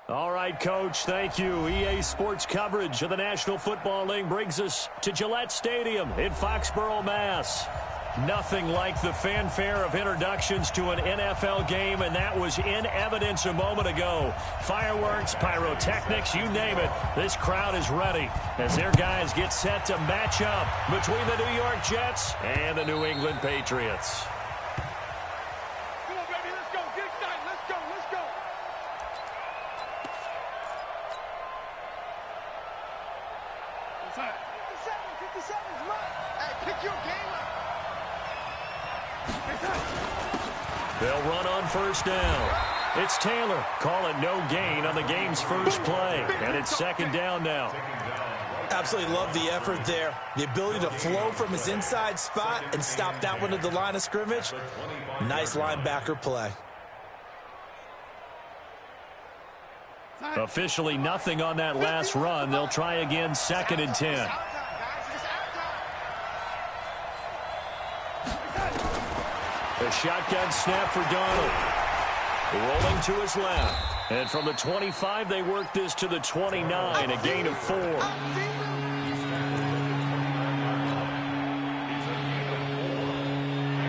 All right, Coach, thank you. EA Sports coverage of the National Football League brings us to Gillette Stadium in Foxborough, Mass. Nothing like the fanfare of introductions to an NFL game, and that was in evidence a moment ago. Fireworks, pyrotechnics, you name it. This crowd is ready as their guys get set to match up between the New York Jets and the New England Patriots. Come on, baby, let's go. Get excited. Let's go. Let's go. 57 is mine. Hey, pick your game up. They'll run on first down. It's Taylor. Call it no gain on the game's first play. And it's second down now. Absolutely love the effort there. The ability to flow from his inside spot and stop that one at the line of scrimmage. Nice linebacker play. Officially nothing on that last run. They'll try again, 2nd and 10. A shotgun snap for Darnold. Rolling to his left. And from the 25, they work this to the 29, a gain of 4.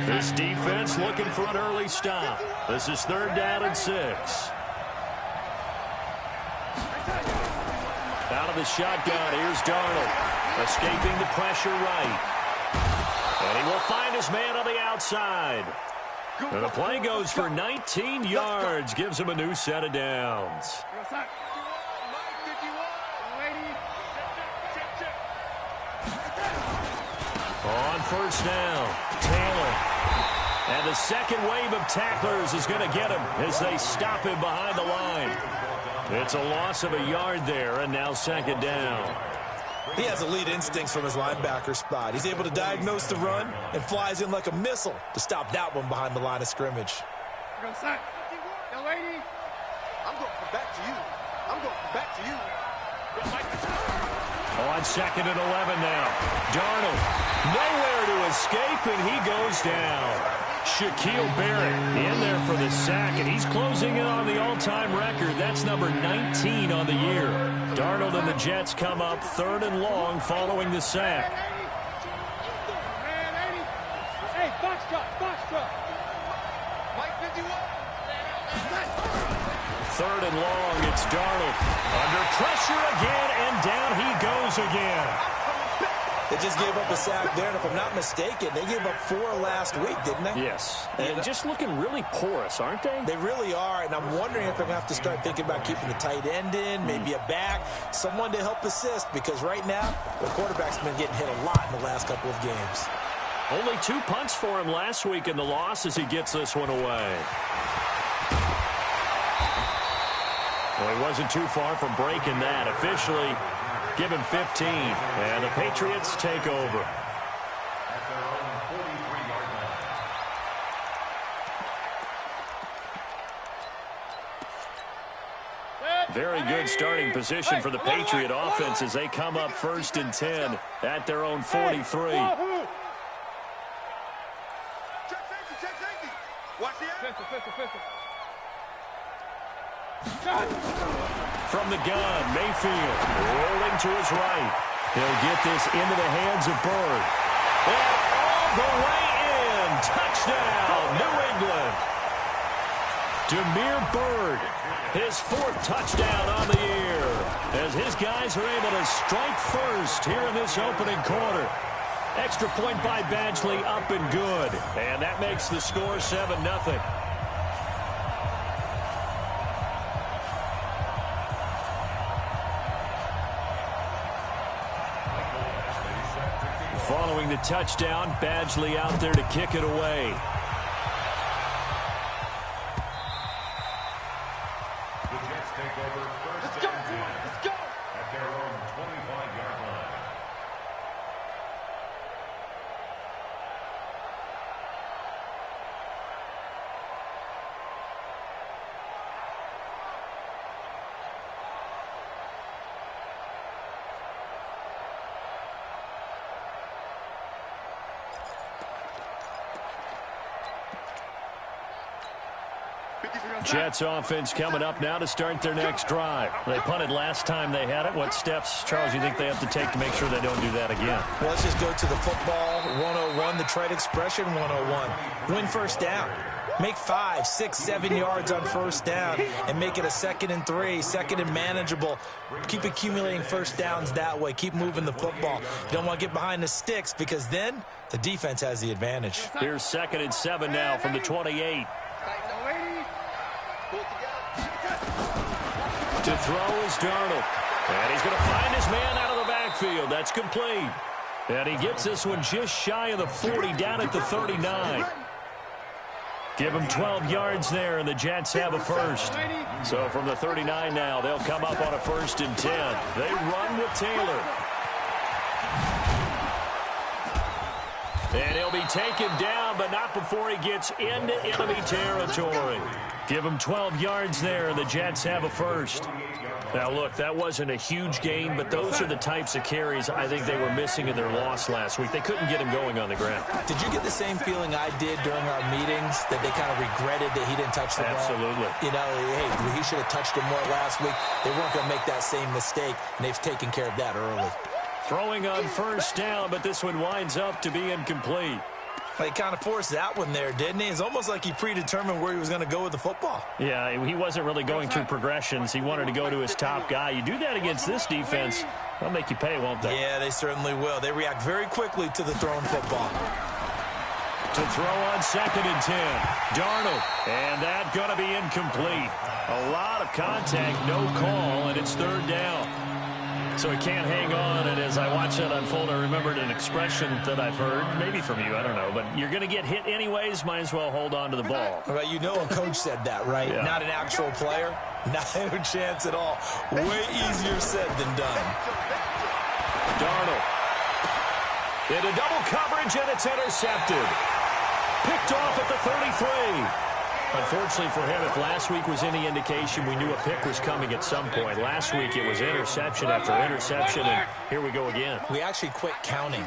This defense looking for an early stop. This is 3rd down and 6. Out of the shotgun, here's Darnold. Escaping the pressure right. And he will find his man on the outside. And the play goes for 19 yards. Gives him a new set of downs. On first down, Taylor. And the second wave of tacklers is going to get him as they stop him behind the line. It's a loss of a yard there, and now 2nd down. He has elite instincts from his linebacker spot. He's able to diagnose the run and flies in like a missile to stop that one behind the line of scrimmage. Go, son. Yo, lady. I'm going to come back to you. I'm going to come back to you. On 2nd and 11 now. Darnold, nowhere to escape, and he goes down. Shaquille Barrett in there for the sack, and he's closing in on the all-time record. That's number 19 on the year. Darnold and the Jets come up 3rd and long following the sack. Hey, box truck. Mike 51. 3rd and long, it's Darnold. Under pressure again, and down he goes again. They just gave up a sack there, and if I'm not mistaken, they gave up 4 last week, didn't they? Yes. And just looking really porous, aren't they? They really are, and I'm wondering if they're going to have to start thinking about keeping the tight end in, maybe a back, someone to help assist, because right now, the quarterback's been getting hit a lot in the last couple of games. Only 2 punts for him last week in the loss as he gets this one away. Well, he wasn't too far from breaking that. Officially, give him 15, and the Patriots take over. Very good starting position for the Patriot offense as they come up 1st and 10 at their own 43. Check safety. Watch the pistol. From the gun, Mayfield rolling to his right. He'll get this into the hands of Bird. And all the way in. Touchdown, New England. Damiere Byrd, his 4th touchdown on the year, as his guys are able to strike first here in this opening quarter. Extra point by Badgley, up and good. And that makes the score 7-0. Following the touchdown, Badgley out there to kick it away. The Jets take over 1st down and 10 Let's go. at their own 25-yard line. Jets offense coming up now to start their next drive. They punted last time they had it. What steps, Charles, you think they have to take to make sure they don't do that again? Well, let's just go to the football 101, the trade expression 101. Win first down. Make 5, 6, 7 yards on first down and make it a 2nd and 3, 2nd and manageable. Keep accumulating first downs that way. Keep moving the football. You don't want to get behind the sticks because then the defense has the advantage. Here's 2nd and 7 now from the 28. To throw is Darnold. And he's going to find his man out of the backfield. That's complete. And he gets this one just shy of the 40 down at the 39. Give him 12 yards there, and the Jets have a first. So from the 39 now, they'll come up on a 1st and 10. They run with Taylor. And he'll be taken down, but not before he gets into enemy territory. Give him 12 yards there, and the Jets have a first. Now, look, that wasn't a huge gain, but those are the types of carries I think they were missing in their loss last week. They couldn't get him going on the ground. Did you get the same feeling I did during our meetings, that they kind of regretted that he didn't touch the ball? Absolutely. You know, hey, he should have touched it more last week. They weren't going to make that same mistake, and they've taken care of that early. Throwing on first down, but this one winds up to be incomplete. He kind of forced that one there, didn't he? It's almost like he predetermined where he was going to go with the football. Yeah, he wasn't really going through progressions. He wanted to go to his top guy. You do that against this defense, they'll make you pay, won't they? Yeah, they certainly will. They react very quickly to the thrown football. To throw on 2nd and 10. Darnold. And that going to be incomplete. A lot of contact, no call, and it's 3rd down. So he can't hang on, and as I watch that unfold, I remembered an expression that I've heard, maybe from you, I don't know, but you're going to get hit anyways, might as well hold on to the ball. Well, you know a coach said that, right? Yeah. Not an actual player. Not a chance at all. Way easier said than done. Darnold. Into double coverage, and it's intercepted. Picked off at the 33. Unfortunately for him, if last week was any indication, we knew a pick was coming at some point. Last week it was interception after interception, and here we go again. We actually quit counting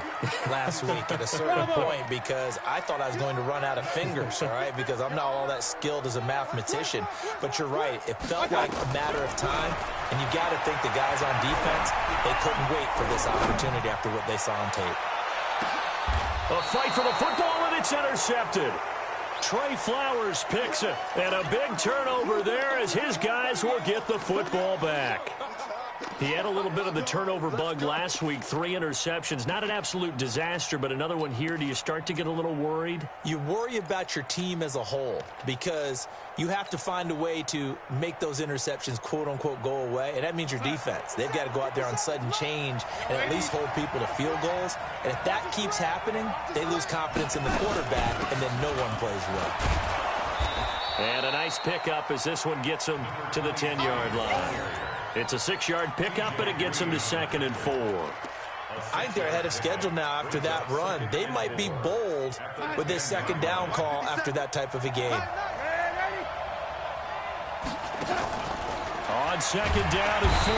last week at a certain point because I thought I was going to run out of fingers, all right, because I'm not all that skilled as a mathematician. But you're right. It felt like a matter of time, and you got to think the guys on defense, they couldn't wait for this opportunity after what they saw on tape. A fight for the football, and it's intercepted. Trey Flowers picks it, and a big turnover there as his guys will get the football back. He had a little bit of the turnover bug last week, 3 interceptions. Not an absolute disaster, but another one here. Do you start to get a little worried? You worry about your team as a whole because you have to find a way to make those interceptions, quote-unquote, go away, and that means your defense. They've got to go out there on sudden change and at least hold people to field goals, and if that keeps happening, they lose confidence in the quarterback, and then no one plays well. And a nice pickup as this one gets them to the 10-yard line. It's a 6-yard pickup, and it gets them to 2nd and 4. I think they're ahead of schedule now after that run. They might be bold with this 2nd down call after that type of a game. On 2nd down and 4.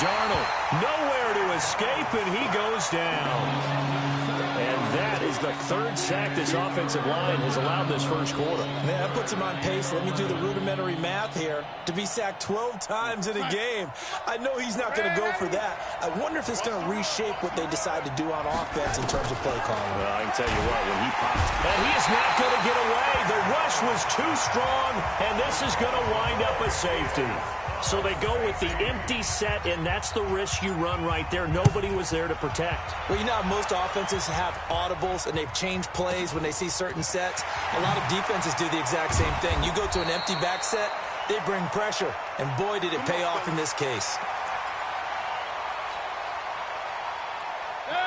Darnold nowhere to escape, and he goes down. And that is the 3rd sack this offensive line has allowed this first quarter. Man, that puts him on pace. Let me do the rudimentary math here. To be sacked 12 times in a game. I know he's not going to go for that. I wonder if it's going to reshape what they decide to do on offense in terms of play calling. Well, I can tell you what, when he popped, and he is not going to get away. The rush was too strong, and this is going to wind up a safety. So they go with the empty set, and that's the risk you run right there. Nobody was there to protect. Well, you know how most offenses have audibles, and they've changed plays when they see certain sets. A lot of defenses do the exact same thing. You go to an empty back set, they bring pressure, and boy, did it pay off in this case.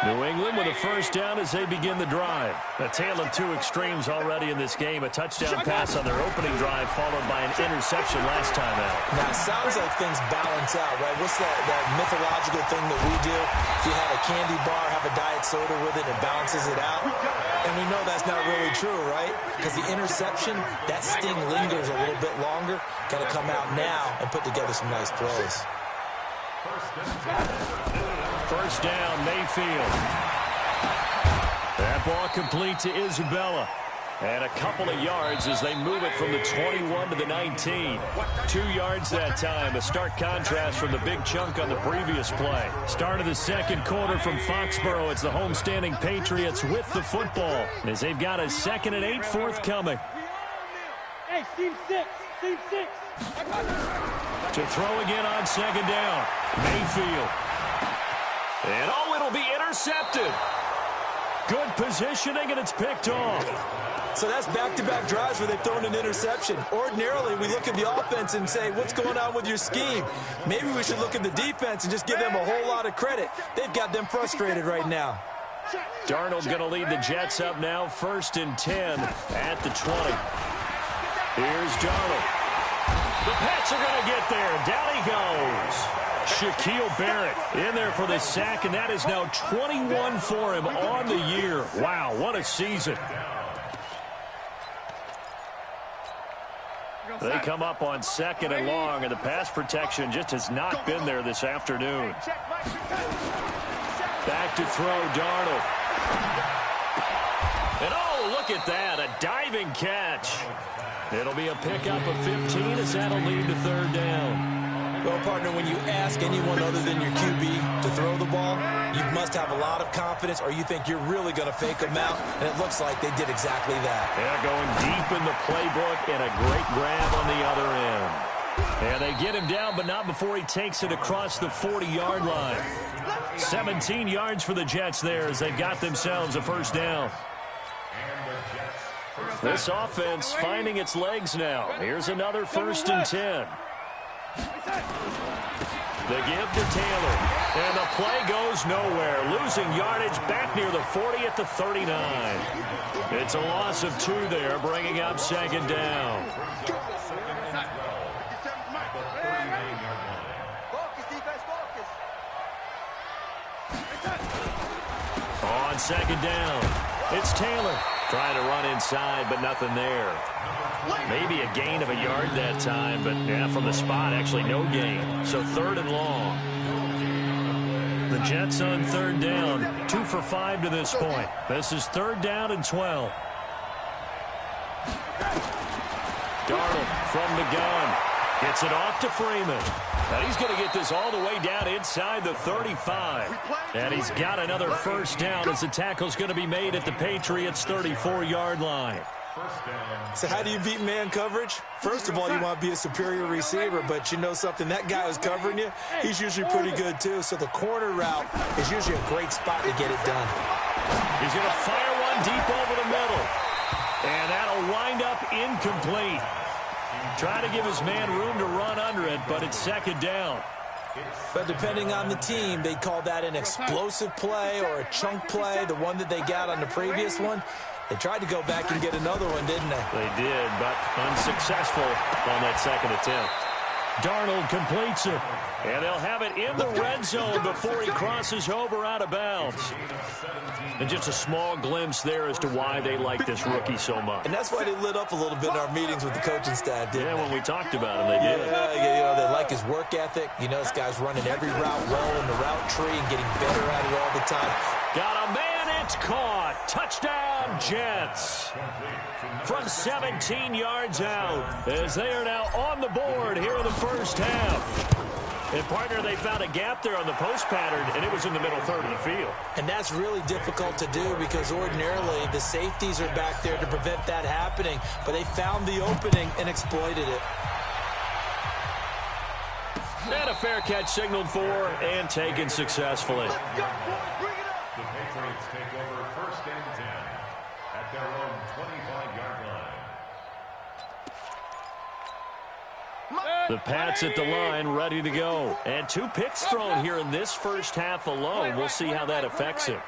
New England with a first down as they begin the drive. A tale of 2 extremes already in this game. A touchdown pass on their opening drive followed by an interception last time out. Now, it sounds like things balance out, right? What's that mythological thing that we do? If you have a candy bar, have a diet soda with it, it balances it out. And we know that's not really true, right? Because the interception, that sting lingers a little bit longer. Got to come out now and put together some nice plays. First down, Mayfield. That ball complete to Isabella. And a couple of yards as they move it from the 21 to the 19. 2 yards that time. A stark contrast from the big chunk on the previous play. Start of the second quarter from Foxborough. It's the homestanding Patriots with the football as they've got a 2nd and 8 forthcoming. Hey, team 6. Team 6. To throw again on 2nd down. Mayfield. And it'll be intercepted. Good positioning, and it's picked off. So that's back-to-back drives where they've thrown an interception. Ordinarily, we look at the offense and say, what's going on with your scheme? Maybe we should look at the defense and just give them a whole lot of credit. They've got them frustrated right now. Darnold going to lead the Jets up now, 1st and 10 at the 20. Here's Darnold. The Pats are going to get there. Down he goes. Shaquille Barrett in there for the sack, and that is now 21 for him on the year. Wow, what a season. They come up on 2nd and long, and the pass protection just has not been there this afternoon. Back to throw, Darnold. And look at that, a diving catch. It'll be a pickup of 15 as that'll lead to 3rd down. Well, partner, when you ask anyone other than your QB to throw the ball, you must have a lot of confidence, or you think you're really going to fake them out, and it looks like they did exactly that. Yeah, going deep in the playbook, and a great grab on the other end. And they get him down, but not before he takes it across the 40-yard line. 17 yards for the Jets there as they've got themselves a 1st down. This offense finding its legs now. Here's another 1st and 10. The give to Taylor. And the play goes nowhere. Losing yardage back near the 40 at the 39. It's a loss of 2 there, bringing up 2nd down. On 2nd down, it's Taylor. Trying to run inside, but nothing there. Maybe a gain of a yard that time, but yeah, from the spot, actually no gain. So 3rd and long. The Jets on 3rd down, 2 for 5 to this point. This is 3rd down and 12. Darnold from the gun. Gets it off to Freeman. And he's going to get this all the way down inside the 35. And he's got another 1st down as the tackle's going to be made at the Patriots' 34-yard line. So how do you beat man coverage? First of all, you want to be a superior receiver, but you know something, that guy who's covering you, he's usually pretty good too. So the corner route is usually a great spot to get it done. He's going to fire one deep over the middle. And that'll wind up incomplete. Trying to give his man room to run under it, but it's 2nd down. But depending on the team, they call that an explosive play or a chunk play, the one that they got on the previous one. They tried to go back and get another one, didn't they? They did, but unsuccessful on that 2nd attempt. Darnold completes it, and they'll have it in the red zone before he crosses over out of bounds. And just a small glimpse there as to why they like this rookie so much. And that's why they lit up a little bit in our meetings with the coaching staff, didn't they? Yeah, when we talked about him, they did. Yeah, they like his work ethic. You know, this guy's running every route well in the route tree and getting better at it all the time. Got a man, it's caught. Touchdown, Jets. From 17 yards out, as they are now on the board here in the 1st half. And, partner, they found a gap there on the post pattern, and it was in the middle 3rd of the field. And that's really difficult to do because ordinarily the safeties are back there to prevent that happening. But they found the opening and exploited it. And a fair catch signaled for and taken successfully. The Patriots take over 1st and 10 at their own 25-yard line. The Pats at the line, ready to go. And 2 picks thrown here in this 1st half alone. We'll see how that affects him.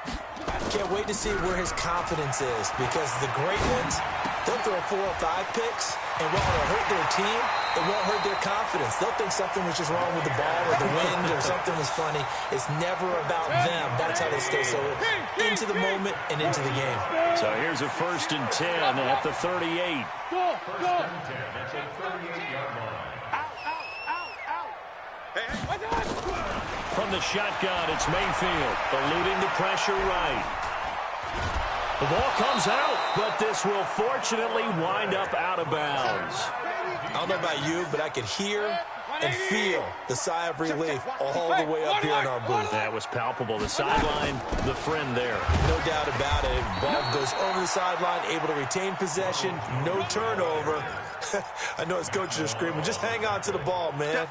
Can't wait to see where his confidence is because the great ones, they'll throw 4 or 5 picks, and while it'll hurt their team, it won't hurt their confidence. They'll think something was just wrong with the ball or the wind or something was funny. It's never about them. That's how they stay so into the moment and into the game. So here's a 1st and 10 at the 38. 1st and 10 at the 38-yard line. From the shotgun, it's Mayfield, eluding the pressure right. The ball comes out, but this will fortunately wind up out of bounds. I don't know about you, but I could hear and feel the sigh of relief all the way up here in our booth. That was palpable. The sideline, the friend there. No doubt about it. Ball goes over the sideline, able to retain possession, no turnover. I know his coaches are screaming, just hang on to the ball, man.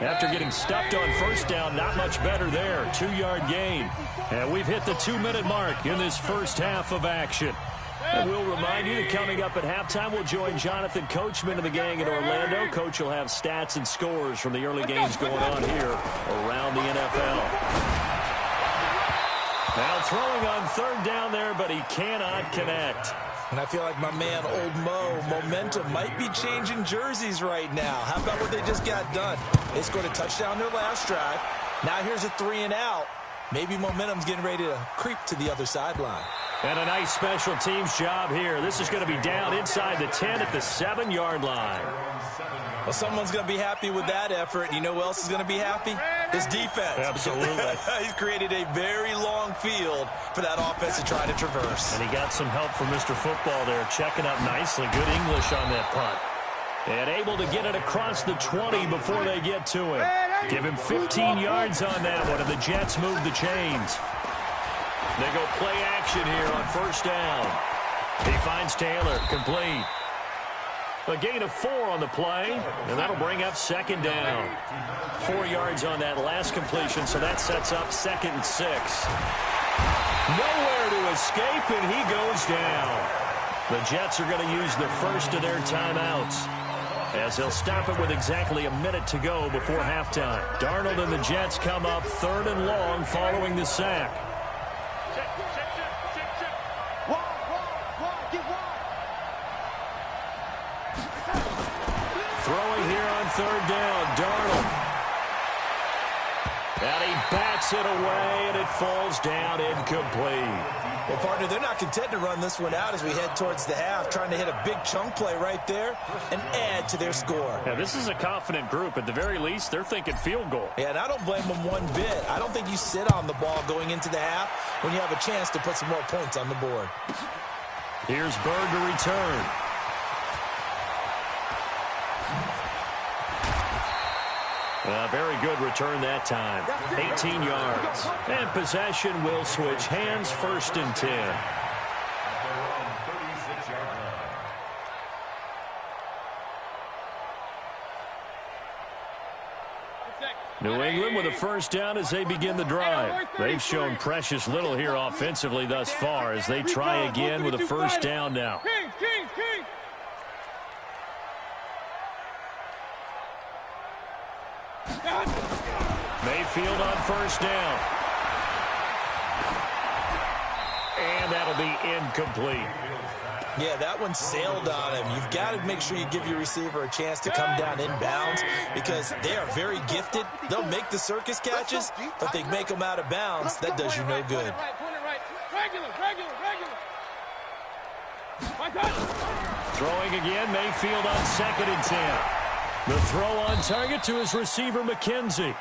After getting stuffed on first down, not much better there. 2-yard gain. And we've hit the 2-minute mark in this first half of action. And we'll remind you that coming up at halftime, we'll join Jonathan Coachman and the gang in Orlando. Coach will have stats and scores from the early games going on here around the NFL. Now throwing on third down there, but he cannot connect. And I feel like my man, Old Mo, momentum might be changing jerseys right now. How about what they just got done? They scored a touchdown their last drive. Now here's a 3-and-out. Maybe momentum's getting ready to creep to the other sideline. And a nice special teams job here. This is going to be down inside the 10 at the 7-yard line. Well, someone's going to be happy with that effort. You know who else is going to be happy? His defense. Absolutely. He's created a very long field for that offense to try to traverse. And he got some help from Mr. Football there, checking up nicely. Good English on that punt. And able to get it across the 20 before they get to him. Give him 15 yards on that one, and the Jets move the chains. They go play action here on first down. He finds Taylor, complete. A gain of 4 on the play, and that'll bring up second down. 4 yards on that last completion, so that sets up 2nd and 6. Nowhere to escape, and he goes down. The Jets are going to use the first of their timeouts, as they'll stop it with exactly a minute to go before halftime. Darnold and the Jets come up 3rd and long following the sack. Throwing here on 3rd down, Darnold. And he bats it away, and it falls down incomplete. Well, partner, they're not content to run this one out as we head towards the half, trying to hit a big chunk play right there and add to their score. Yeah, this is a confident group. At the very least, they're thinking field goal. Yeah, and I don't blame them one bit. I don't think you sit on the ball going into the half when you have a chance to put some more points on the board. Here's Bird to return. Very good return that time. 18 yards. And possession will switch hands, 1st and 10. New England with a first down as they begin the drive. They've shown precious little here offensively thus far as they try again with a first down now. Mayfield on first down. And that'll be incomplete. Yeah, that one sailed on him. You've got to make sure you give your receiver a chance to come down inbounds because they are very gifted. They'll make the circus catches, but they make them out of bounds. That does you no good. Throwing again, Mayfield on 2nd and 10. The throw on target to his receiver, McKenzie.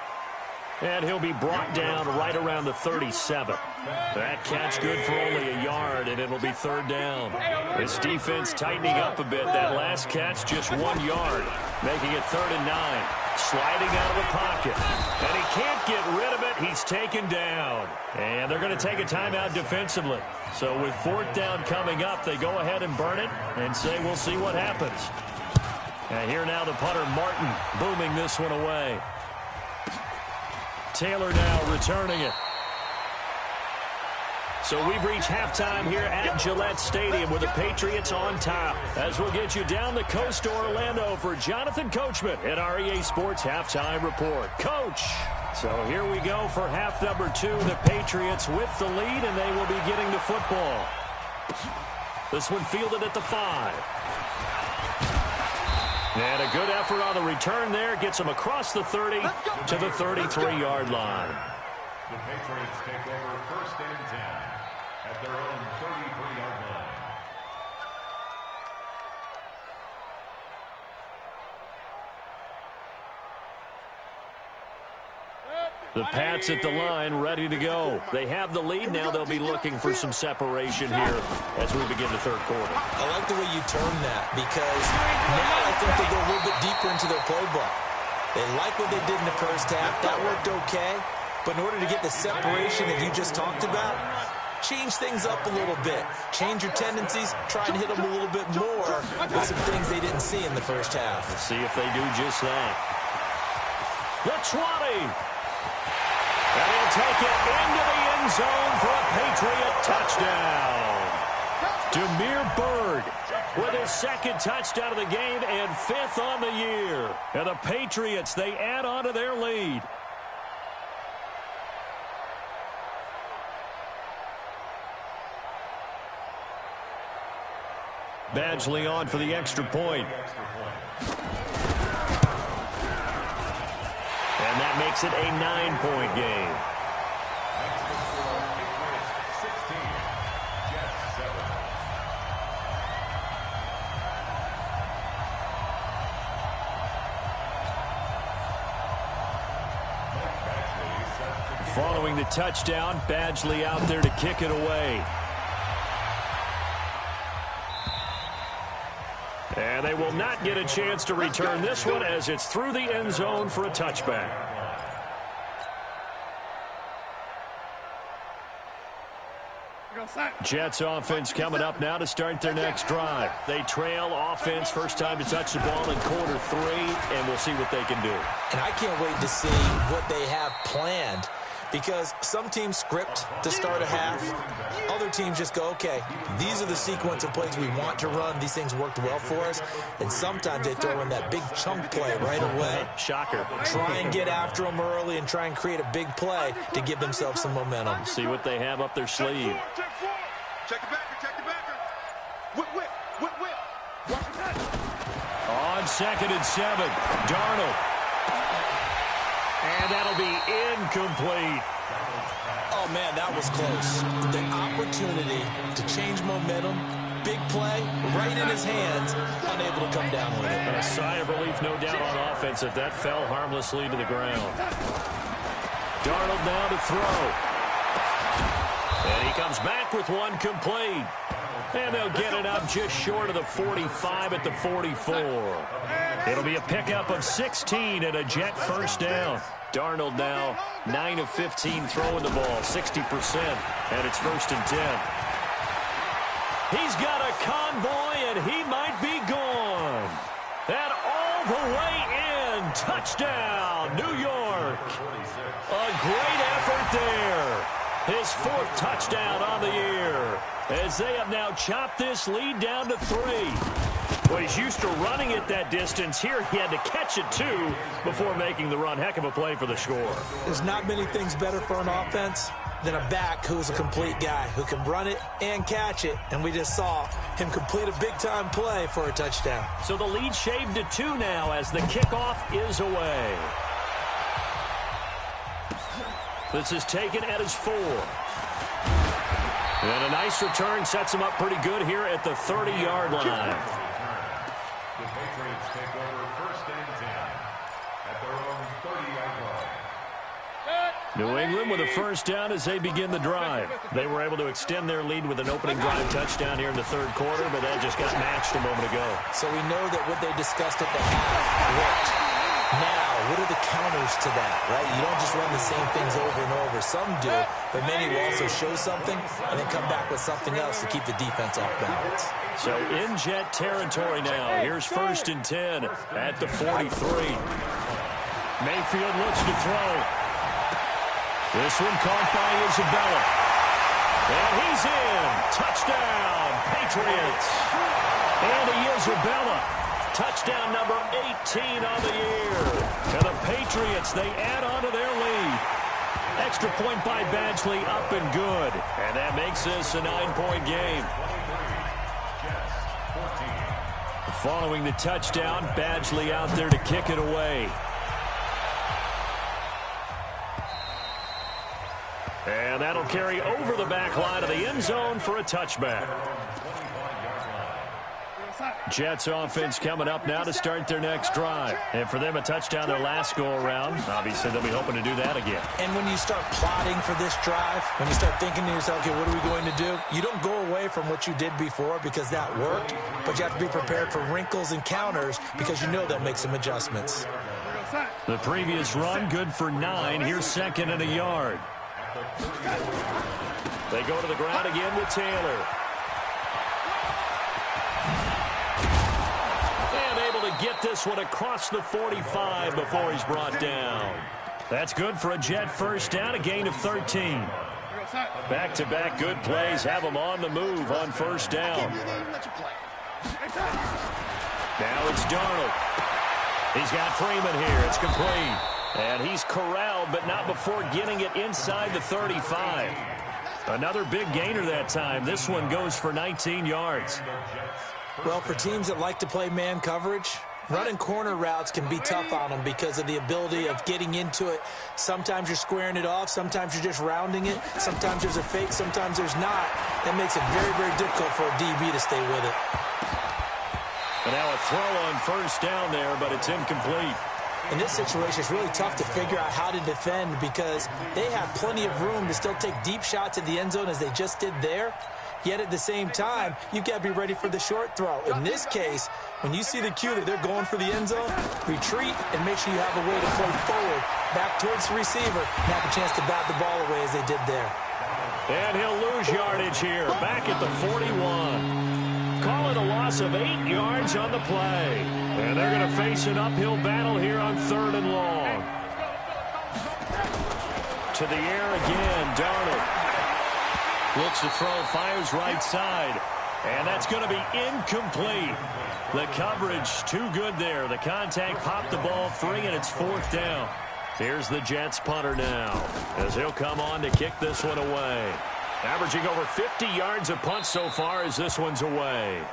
And he'll be brought down right around the 37. That catch good for only a yard, and it'll be 3rd down. This defense tightening up a bit. That last catch just 1 yard, making it 3rd and 9. Sliding out of the pocket. And he can't get rid of it. He's taken down. And they're going to take a timeout defensively. So with 4th down coming up, they go ahead and burn it and say we'll see what happens. And here now the punter, Martin, booming this one away. Taylor now returning it. So we've reached halftime here at Gillette Stadium with the Patriots on top. As we'll get you down the coast to Orlando for Jonathan Coachman at our EA Sports Halftime Report. Coach! So here we go for half number 2. The Patriots with the lead, and they will be getting the football. This one fielded at the 5. And a good effort on the return there. Gets them across the 30 to the 33-yard line. The Patriots take over 1st and 10 at their own 33-yard line. The Pats at the line, ready to go. They have the lead now. They'll be looking for some separation here as we begin the third quarter. I like the way you term that because now I think they go a little bit deeper into their playbook. They like what they did in the first half. That worked okay. But in order to get the separation that you just talked about, change things up a little bit. Change your tendencies. Try and hit them a little bit more with some things they didn't see in the first half. Let's see if they do just that. The 20. And he'll take it into the end zone for a Patriot touchdown. Damiere Byrd with his second touchdown of the game and 5th on the year. And the Patriots, they add on to their lead. Badgley on for the extra point. And that makes it a 9-point game. Following the touchdown, Badgley out there to kick it away. And they will not get a chance to return this one as it's through the end zone for a touchback. Jets offense coming up now to start their next drive. They trail offense, first time to touch the ball in quarter 3, and we'll see what they can do. And I can't wait to see what they have planned because some teams script to start a half. Other teams just go, okay, these are the sequence of plays we want to run. These things worked well for us. And sometimes they throw in that big chunk play right away. Shocker. Try and get after them early and try and create a big play to give themselves some momentum. See what they have up their sleeve. Check the backer, check the backer. Whip, whip, whip, whip. Watch your touch. On 2nd and 7, Darnold. And that'll be incomplete. Oh, man, that was close. The opportunity to change momentum, big play, right in his hands, unable to come down with it. A sigh of relief, no doubt, on offense if that fell harmlessly to the ground. Darnold now to throw. And he comes back with one complete. And they'll get it up just short of the 45 at the 44. It'll be a pickup of 16 and a Jet first down. Darnold now 9 of 15 throwing the ball, 60%, and it's 1st and 10. He's got a convoy, and he might be gone. And all the way in, touchdown, New York. A great effort there. His 4th touchdown on the year, as they have now chopped this lead down to 3. Well, he's used to running it that distance. Here he had to catch it, too, before making the run. Heck of a play for the score. There's not many things better for an offense than a back who's a complete guy, who can run it and catch it. And we just saw him complete a big-time play for a touchdown. So the lead shaved to 2 now as the kickoff is away. This is taken at his 4. And a nice return sets him up pretty good here at the 30-yard line. The Patriots take over 1st and 10 at their own 30-yard line. New England with a first down as they begin the drive. They were able to extend their lead with an opening drive touchdown here in the 3rd quarter, but that just got matched a moment ago. So we know that what they discussed at the half worked. Now, what are the counters to that, right? You don't just run the same things over and over. Some do, but many will also show something and then come back with something else to keep the defense off balance. So in Jet territory now. Here's 1st and 10 at the 43. Mayfield looks to throw. This one caught by Isabella. And he's in. Touchdown, Patriots. Andy Isabella. Touchdown number 18 on the year. And the Patriots, they add on to their lead. Extra point by Badgley, up and good. And that makes this a 9-point game. Following the touchdown, Badgley out there to kick it away. And that'll carry over the back line of the end zone for a touchback. Jets offense coming up now to start their next drive. And for them, a touchdown their last go-around. Obviously, they'll be hoping to do that again. And when you start plotting for this drive, when you start thinking to yourself, okay, what are we going to do? You don't go away from what you did before because that worked, but you have to be prepared for wrinkles and counters because you know they'll make some adjustments. The previous run, good for 9. Here's second and a yard. They go to the ground again with Taylor. And able to get this one across the 45 before he's brought down. That's good for a Jet first down, a gain of 13. Back-to-back good plays have them on the move on first down. Now it's Darnold. He's got Freeman here. It's complete. And he's corralled, but not before getting it inside the 35. Another big gainer that time. This one goes for 19 yards. Well, for teams that like to play man coverage, running corner routes can be tough on them because of the ability of getting into it. Sometimes you're squaring it off. Sometimes you're just rounding it. Sometimes there's a fake. Sometimes there's not. That makes it very, very difficult for a DB to stay with it. And now a throw on first down there, but it's incomplete. In this situation, it's really tough to figure out how to defend because they have plenty of room to still take deep shots at the end zone as they just did there. Yet at the same time, you've got to be ready for the short throw. In this case, when you see the cue that they're going for the end zone, retreat and make sure you have a way to play forward, back towards the receiver, and have a chance to bat the ball away as they did there. And he'll lose yardage here, back at the 41. Call it a loss of 8 yards on the play. And they're going to face an uphill battle here on 3rd and long. To the air again, Darnold. Looks to throw, fires right side. And that's going to be incomplete. The coverage too good there. The contact popped the ball free, and it's 4th down. Here's the Jets punter now as he'll come on to kick this one away. Averaging over 50 yards a punt so far as this one's away.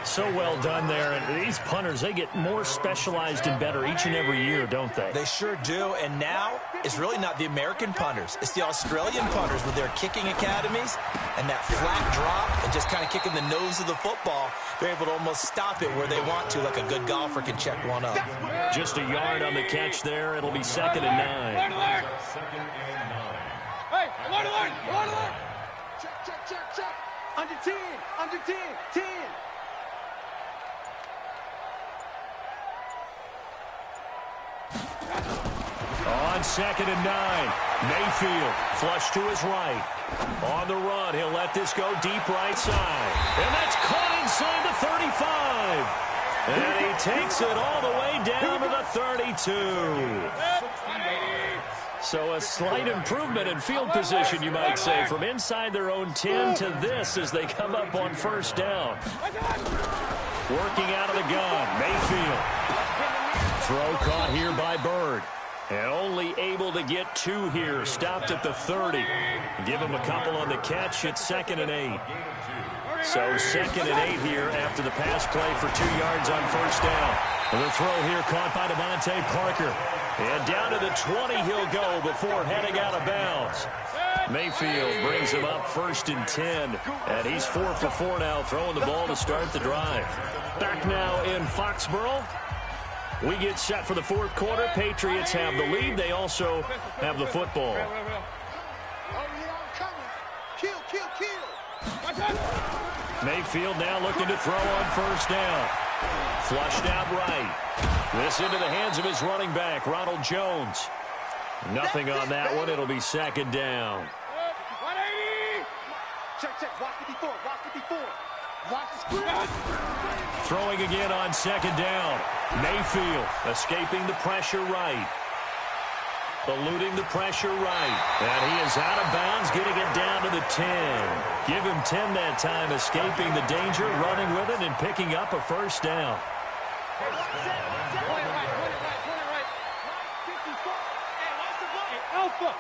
So well done there. And these punters, they get more specialized and better each and every year, don't they? They sure do. And now it's really not the American punters. It's the Australian punters with their kicking academies and that flat drop and just kind of kicking the nose of the football. They're able to almost stop it where they want to, like a good golfer can check one up. Just a yard on the catch there. It'll be 2nd and 9. Hey, alert! Check. Under 10, 10. On 2nd and 9, Mayfield flush to his right. On the run, he'll let this go deep right side. And that's caught inside the 35. And he takes it all the way down to the 32. So a slight improvement in field position, you might say, from inside their own 10 to this as they come up on first down. Working out of the gun, Mayfield. Throw caught here by Bird. And only able to get 2 here. Stopped at the 30. Give him a couple on the catch. It's 2nd and 8. So 2nd and 8 here after the pass play for 2 yards on first down. And the throw here caught by Devontae Parker. And down to the 20 he'll go before heading out of bounds. Mayfield brings him up 1st and 10. And he's 4 for 4 now, throwing the ball to start the drive. Back now in Foxborough. We get set for the 4th quarter. Patriots have the lead. They also have the football. Mayfield now looking to throw on first down. Flushed out right. This into the hands of his running back, Ronald Jones. Nothing on that one. It'll be 2nd down. 180. Check. Watch it before. Watch the screen. Throwing again on 2nd down. Mayfield escaping the pressure right. Eluding the pressure right. And he is out of bounds, getting it down to the 10. Give him 10 that time, escaping the danger, running with it, and picking up a first down. Alpha.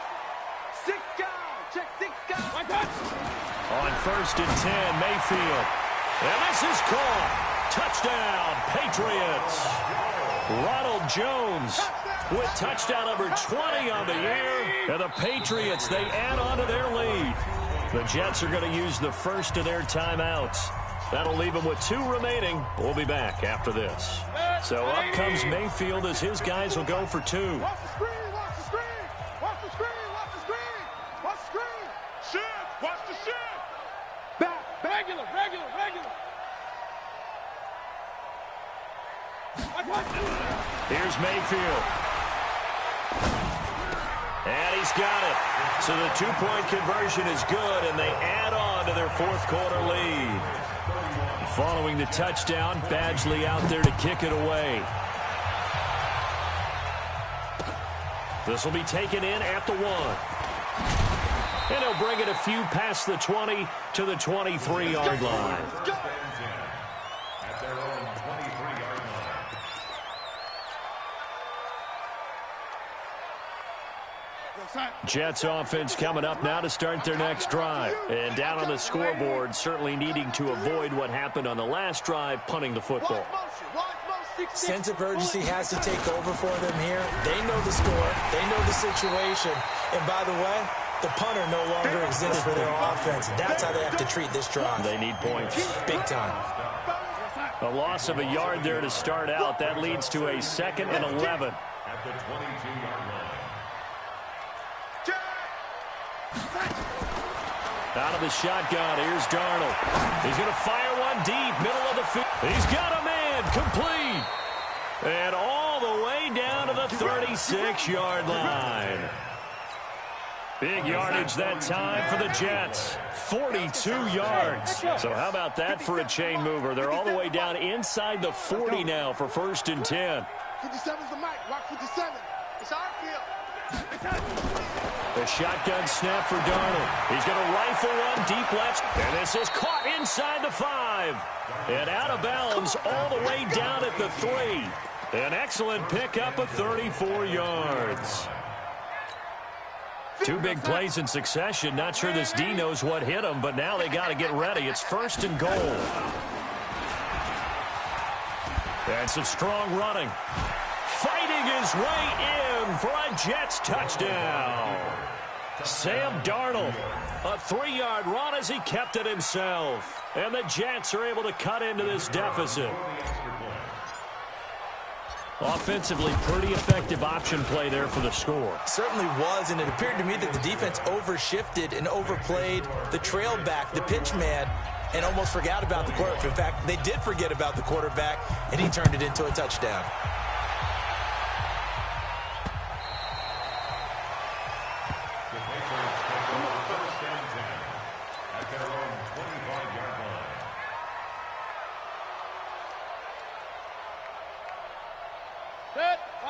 6 down. Check 6 down. On 1st and 10, Mayfield. And this is caught. Touchdown, Patriots. Ronald Jones with touchdown number 20 on the year. And the Patriots, they add on to their lead. The Jets are going to use the first of their timeouts. That'll leave him with 2 remaining. We'll be back after this. So up comes Mayfield as his guys will go for 2. Watch the screen, watch the screen. Watch the screen, watch the screen. Watch the screen. Shift, watch the shift. Back, regular. Here's Mayfield. And he's got it. So the 2-point conversion is good, and they add on to their 4th quarter lead. Following the touchdown, Badgley out there to kick it away. This will be taken in at the 1. And he'll bring it a few past the 20 to the 23-yard line. At their own 23-yard line. Jets offense coming up now to start their next drive. And down on the scoreboard, certainly needing to avoid what happened on the last drive, punting the football. Sense of urgency has to take over for them here. They know the score. They know the situation. And by the way, the punter no longer exists for their offense. That's how they have to treat this drive. They need points. Big time. A loss of a yard there to start out. That leads to a 2nd and 11. At the 22-yard line. Out of the shotgun, here's Darnold. He's going to fire one deep, middle of the field. He's got a man, complete. And all the way down to the 36-yard line. Big yardage that time for the Jets. 42 yards. So how about that for a chain mover? They're all the way down inside the 40 now for 1st and 10. 57's the mic. Watch 57. It's our field. The shotgun snap for Darnold. He's going to rifle one deep left. And this is caught inside the 5. And out of bounds all the way down at the 3. An excellent pickup of 34 yards. 2 big plays in succession. Not sure this D knows what hit him, but now they got to get ready. It's 1st and goal. And some strong running. Fighting his way in for a Jets touchdown. Sam Darnold, a 3-yard run as he kept it himself. And the Jets are able to cut into this deficit. Offensively, pretty effective option play there for the score. Certainly was, and it appeared to me that the defense overshifted and overplayed the trail back, the pitch man, and almost forgot about the quarterback. In fact, they did forget about the quarterback, and he turned it into a touchdown.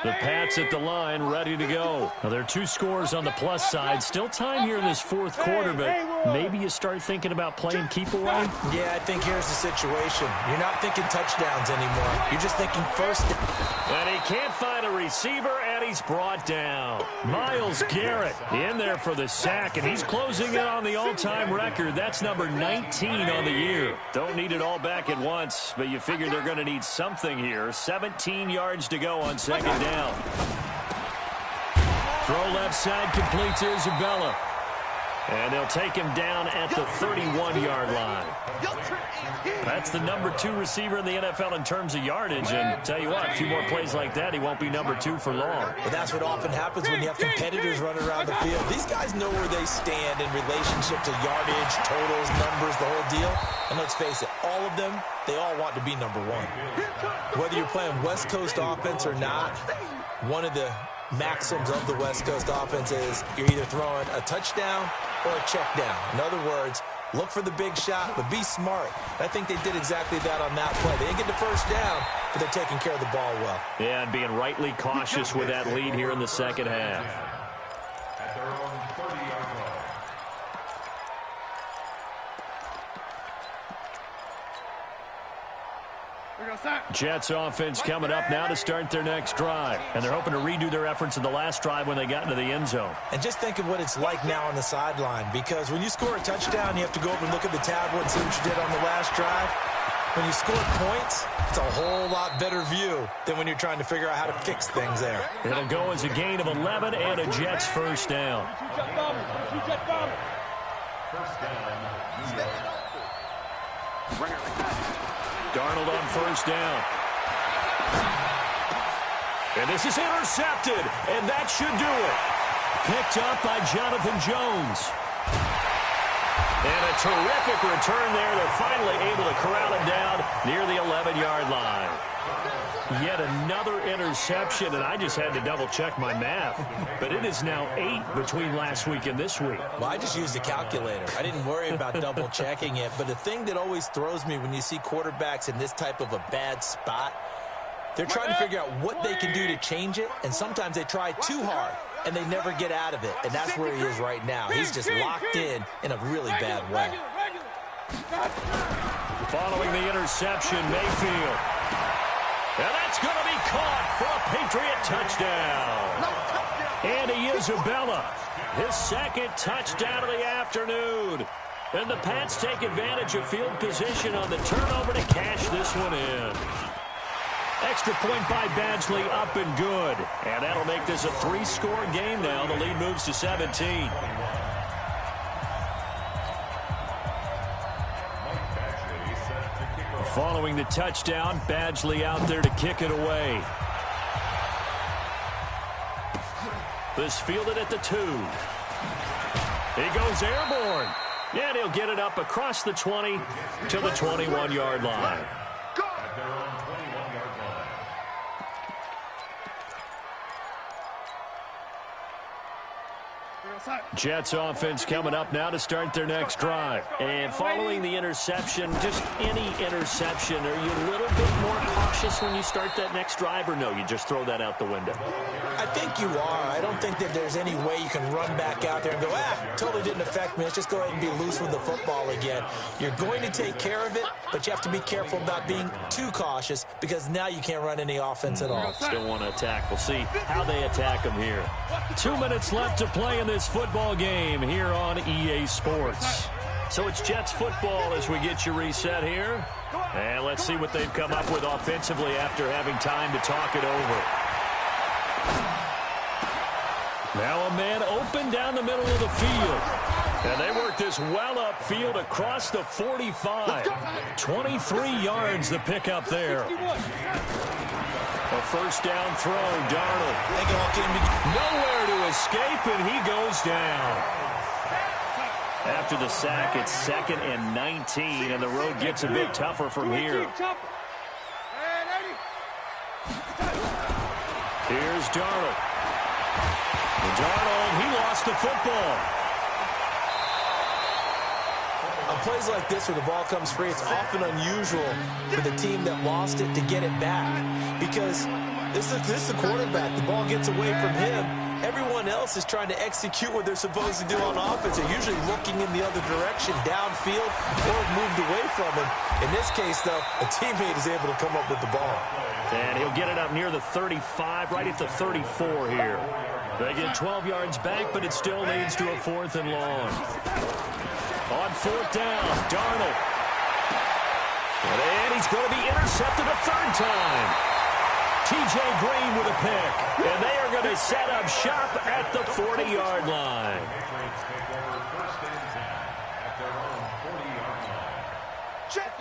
The Pats at the line, ready to go. Now, there are 2 scores on the plus side. Still time here in this 4th quarter, but maybe you start thinking about playing keep away? Yeah, I think here's the situation. You're not thinking touchdowns anymore. You're just thinking 1st. And he can't find a receiver, and he's brought down. Myles Garrett in there for the sack, and he's closing in on the all-time record. That's number 19 on the year. Don't need it all back at once, but you figure they're going to need something here. 17 yards to go on 2nd down. Throw left side, completes Isabella. And they'll take him down at the 31-yard line. That's the number 2 receiver in the NFL in terms of yardage. And tell you what, a few more plays like that, he won't be number 2 for long. But that's what often happens when you have competitors running around the field. These guys know where they stand in relationship to yardage, totals, numbers, the whole deal. And let's face it, all of them, they all want to be number 1. Whether you're playing West Coast offense or not, one of the maxims of the West Coast offense is you're either throwing a touchdown or a check down. In other words, look for the big shot, but be smart. I think they did exactly that on that play. They didn't get the 1st down, but they're taking care of the ball well. Yeah, and being rightly cautious with that lead here in the 2nd half. At their own 30-yard line. Jets offense coming up now to start their next drive. And they're hoping to redo their efforts in the last drive when they got into the end zone. And just think of what it's like now on the sideline, because when you score a touchdown, you have to go over and look at the tablet and see what you did on the last drive. When you score points, it's a whole lot better view than when you're trying to figure out how to fix things there. It'll go as a gain of 11 and a Jets 1st down. First down, New York. Darnold on first down. And this is intercepted, and that should do it. Picked up by Jonathan Jones. And a terrific return there. They're finally able to corral him down near the 11-yard line. Yet another interception, and I just had to double-check my math. But it is now 8 between last week and this week. Well, I just used a calculator. I didn't worry about double-checking it. But the thing that always throws me when you see quarterbacks in this type of a bad spot, they're trying to figure out what they can do to change it, and sometimes they try too hard, and they never get out of it. And that's where he is right now. He's just locked in a really bad way. Following the interception, Mayfield. And that's going to be caught for a Patriot touchdown. Andy Isabella, his second touchdown of the afternoon. And the Pats take advantage of field position on the turnover to cash this one in. Extra point by Badgley, up and good. And that'll make this a 3-score game now. The lead moves to 17. Following the touchdown, Badgley out there to kick it away. This fielded at the 2. He goes airborne. And he'll get it up across the 20 to the 21-yard line. Jets offense coming up now to start their next drive. And following the interception, just any interception, are you a little bit more cautious when you start that next drive, or no, you just throw that out the window? I think you are. I don't think that there's any way you can run back out there and go, totally didn't affect me. Let's just go ahead and be loose with the football again. You're going to take care of it, but you have to be careful about being too cautious because now you can't run any offense at all. Still want to attack. We'll see how they attack them here. 2 minutes left to play in this football game here on EA Sports. So it's Jets football as we get you reset here. And let's see what they've come up with offensively after having time to talk it over. Now a man open down the middle of the field. And they work this well upfield across the 45. 23 yards the pick up there. A first down throw, Darnold. Nowhere to escape, and he goes down. After the sack, it's 2nd and 19, and the road gets a bit tougher from here. Here's Darnold. He lost the football. On plays like this where the ball comes free, it's often unusual for the team that lost it to get it back because this is the quarterback. The ball gets away from him. Everyone else is trying to execute what they're supposed to do on offense. They're usually looking in the other direction, downfield, or moved away from him. In this case, though, a teammate is able to come up with the ball. And he'll get it up near the 35, right at the 34 here. They get 12 yards back, but it still leads to a 4th and long. On 4th down, Darnold. And he's going to be intercepted a 3rd time. T.J. Green with a pick. And they are going to set up shop at the 40-yard line.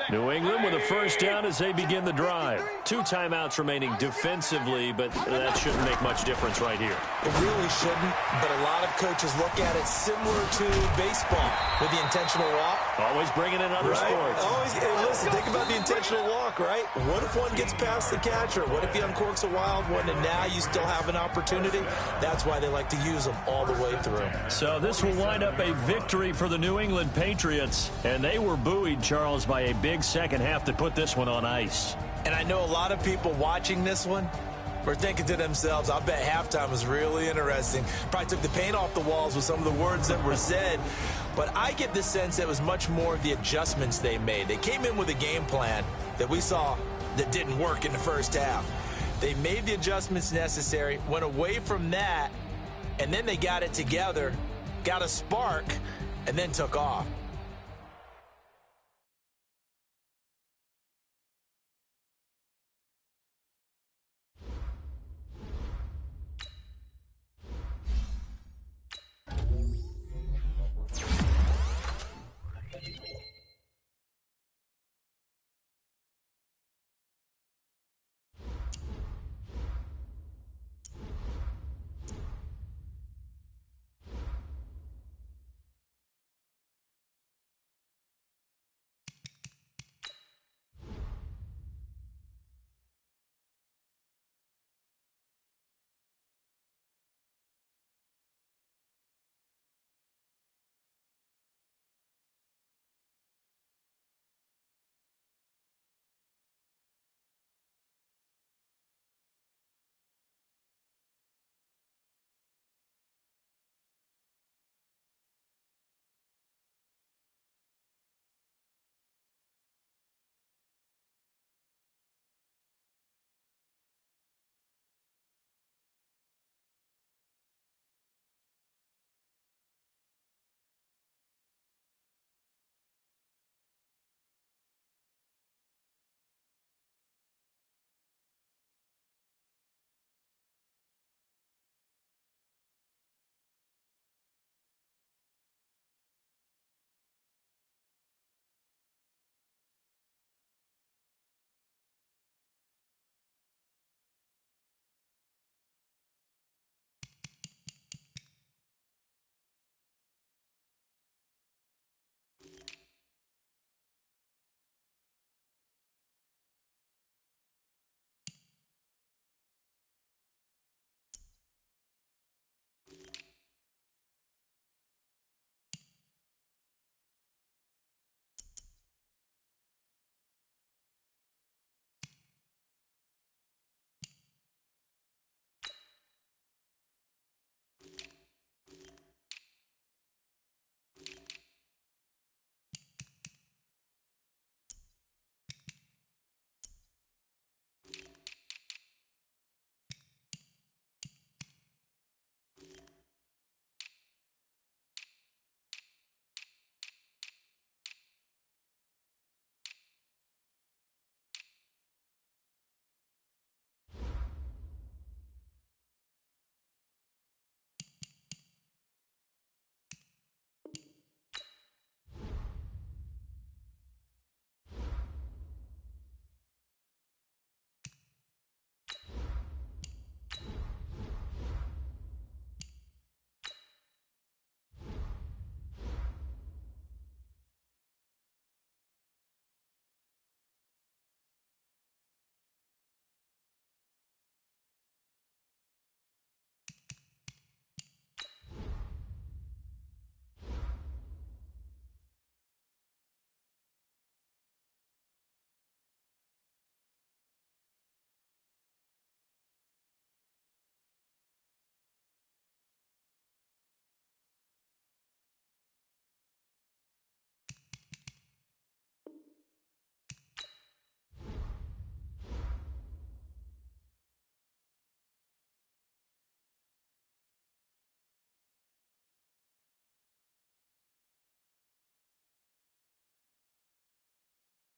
New England with a first down as they begin the drive. 2 timeouts remaining defensively, but that shouldn't make much difference right here. It really shouldn't, but a lot of coaches look at it similar to baseball with the intentional walk. Always bringing in other sports. Hey, listen, think about the intentional walk, right? What if one gets past the catcher? What if he uncorks a wild one and now you still have an opportunity? That's why they like to use them all the way through. So this will wind up a victory for the New England Patriots, and they were buoyed, Charles, by a big second half to put this one on ice. And I know a lot of people watching this one were thinking to themselves, I bet halftime was really interesting. Probably took the paint off the walls with some of the words that were said. But I get the sense that it was much more of the adjustments they made. They came in with a game plan that we saw that didn't work in the first half. They made the adjustments necessary, went away from that, and then they got it together, got a spark, and then took off.